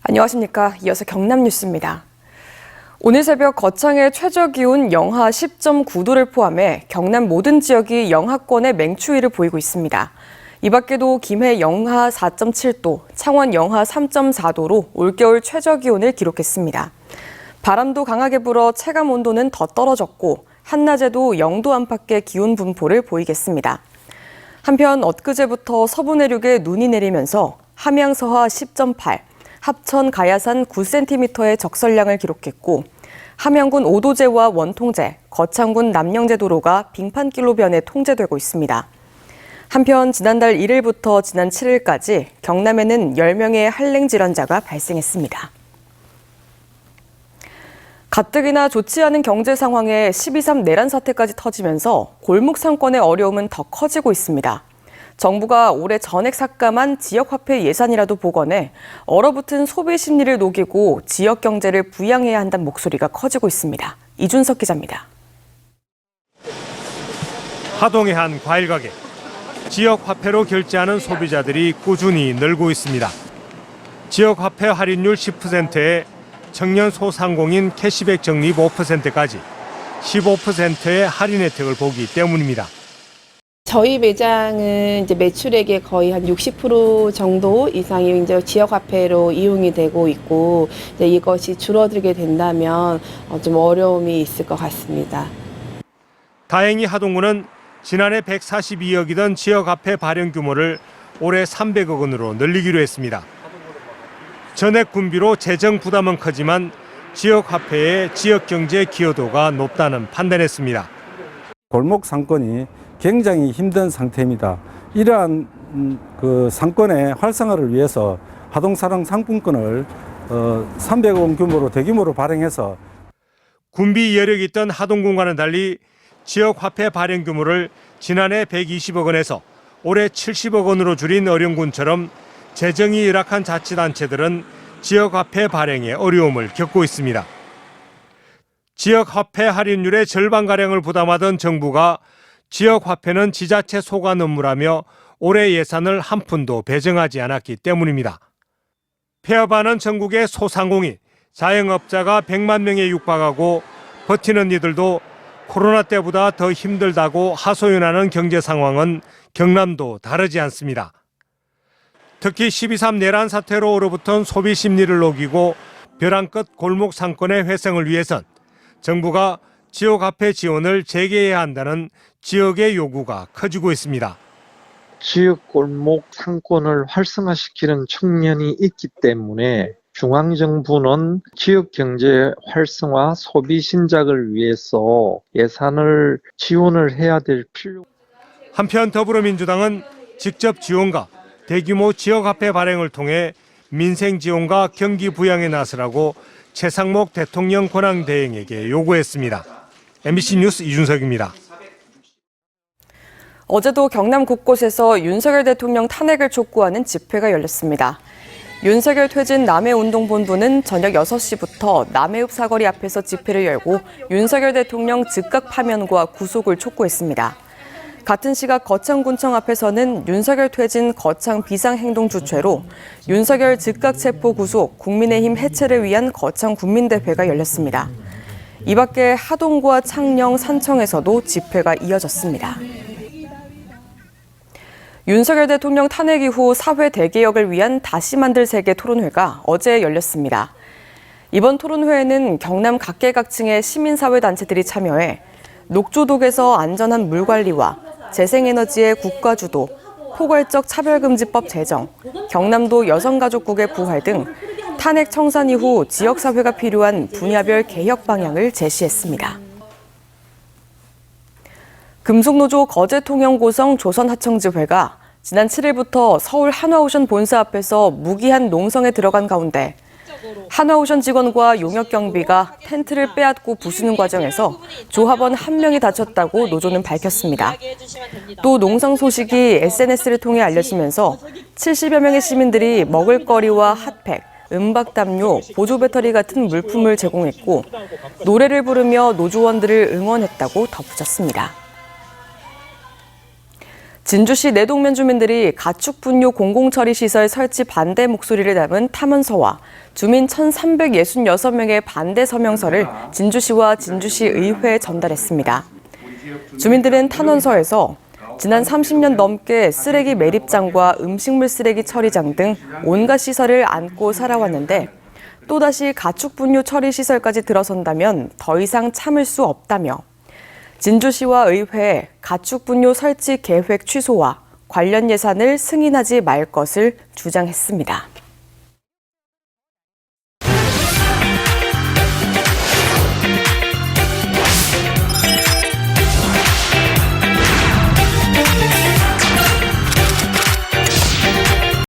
안녕하십니까. 이어서 경남 뉴스입니다. 오늘 새벽 거창의 최저기온 영하 10.9도를 포함해 경남 모든 지역이 영하권의 맹추위를 보이고 있습니다. 이 밖에도 김해 영하 4.7도, 창원 영하 3.4도로 올겨울 최저기온을 기록했습니다. 바람도 강하게 불어 체감 온도는 더 떨어졌고 한낮에도 0도 안팎의 기온 분포를 보이겠습니다. 한편 엊그제부터 서부 내륙에 눈이 내리면서 함양 서하 10.8, 합천 가야산 9cm의 적설량을 기록했고 함양군 오도제와 원통제, 거창군 남영제 도로가 빙판길로 변해 통제되고 있습니다. 한편 지난달 1일부터 지난 7일까지 경남에는 10명의 한랭 질환자가 발생했습니다. 가뜩이나 좋지 않은 경제 상황에 12.3 내란 사태까지 터지면서 골목 상권의 어려움은 더 커지고 있습니다. 정부가 올해 전액 삭감한 지역화폐 예산이라도 복원해 얼어붙은 소비 심리를 녹이고 지역 경제를 부양해야 한다는 목소리가 커지고 있습니다. 이준석 기자입니다. 하동의 한 과일 가게. 지역화폐로 결제하는 소비자들이 꾸준히 늘고 있습니다. 지역화폐 할인율 10%에 청년 소상공인 캐시백 적립 5%까지 15%의 할인 혜택을 보기 때문입니다. 저희 매장은 이제 매출액의 거의 한 60% 정도 이상이 이제 지역 화폐로 이용이 되고 있고 이제 이것이 줄어들게 된다면 좀 어려움이 있을 것 같습니다. 다행히 하동군은 지난해 142억이던 지역 화폐 발행 규모를 올해 300억 원으로 늘리기로 했습니다. 전액 군비로 재정 부담은 크지만 지역 화폐의 지역 경제 기여도가 높다는 판단했습니다. 골목 상권이 굉장히 힘든 상태입니다. 이러한 상권의 활성화를 위해서 하동사랑 상품권을 300억 원 규모로 대규모로 발행해서 군비 여력이 있던 하동군과는 달리 지역 화폐 발행 규모를 지난해 120억 원에서 올해 70억 원으로 줄인 어령군처럼 재정이 열악한 자치단체들은 지역 화폐 발행에 어려움을 겪고 있습니다. 지역 화폐 할인율의 절반가량을 부담하던 정부가 지역 화폐는 지자체 소관 업무라며 올해 예산을 한 푼도 배정하지 않았기 때문입니다. 폐업하는 전국의 소상공인, 자영업자가 100만 명에 육박하고 버티는 이들도 코로나 때보다 더 힘들다고 하소연하는 경제 상황은 경남도 다르지 않습니다. 특히 12.3 내란 사태로 얼어붙은 소비 심리를 녹이고 벼랑 끝 골목 상권의 회생을 위해선 정부가 지역 화폐 지원을 재개해야 한다는 지역의 요구가 커지고 있습니다. 지역 골목 상권을 활성화시키는 측면이 있기 때문에 중앙정부는 지역 경제 활성화 소비 신작을 위해서 예산을 지원을 해야 될 필요가 있습니다. 한편 더불어민주당은 직접 지원과 대규모 지역 화폐 발행을 통해 민생 지원과 경기 부양에 나서라고 최상목 대통령 권한대행에게 요구했습니다. MBC 뉴스 이준석입니다. 어제도 경남 곳곳에서 윤석열 대통령 탄핵을 촉구하는 집회가 열렸습니다. 윤석열 퇴진 남해운동본부는 저녁 6시부터 남해읍 사거리 앞에서 집회를 열고 윤석열 대통령 즉각 파면과 구속을 촉구했습니다. 같은 시각 거창군청 앞에서는 윤석열 퇴진 거창 비상행동 주최로 윤석열 즉각 체포 구속 국민의힘 해체를 위한 거창 국민대회가 열렸습니다. 이 밖에 하동과 창녕, 산청에서도 집회가 이어졌습니다. 윤석열 대통령 탄핵 이후 사회 대개혁을 위한 다시 만들 세계 토론회가 어제 열렸습니다. 이번 토론회에는 경남 각계각층의 시민사회단체들이 참여해 녹조독에서 안전한 물관리와 재생에너지의 국가주도, 포괄적 차별금지법 제정, 경남도 여성가족국의 부활 등 탄핵 청산 이후 지역사회가 필요한 분야별 개혁 방향을 제시했습니다. 금속노조 거제통영고성 조선하청지회가 지난 7일부터 서울 한화오션 본사 앞에서 무기한 농성에 들어간 가운데 한화오션 직원과 용역경비가 텐트를 빼앗고 부수는 과정에서 조합원 1명이 다쳤다고 노조는 밝혔습니다. 또 농성 소식이 SNS를 통해 알려지면서 70여 명의 시민들이 먹을거리와 핫팩, 은박담요, 보조배터리 같은 물품을 제공했고 노래를 부르며 노조원들을 응원했다고 덧붙였습니다. 진주시 내동면 주민들이 가축분뇨 공공처리시설 설치 반대 목소리를 담은 탐언서와 주민 1,366명의 반대 서명서를 진주시와 진주시 의회에 전달했습니다. 주민들은 탄원서에서 지난 30년 넘게 쓰레기 매립장과 음식물 쓰레기 처리장 등 온갖 시설을 안고 살아왔는데 또다시 가축분뇨 처리 시설까지 들어선다면 더 이상 참을 수 없다며 진주시와 의회에 가축분뇨 설치 계획 취소와 관련 예산을 승인하지 말 것을 주장했습니다.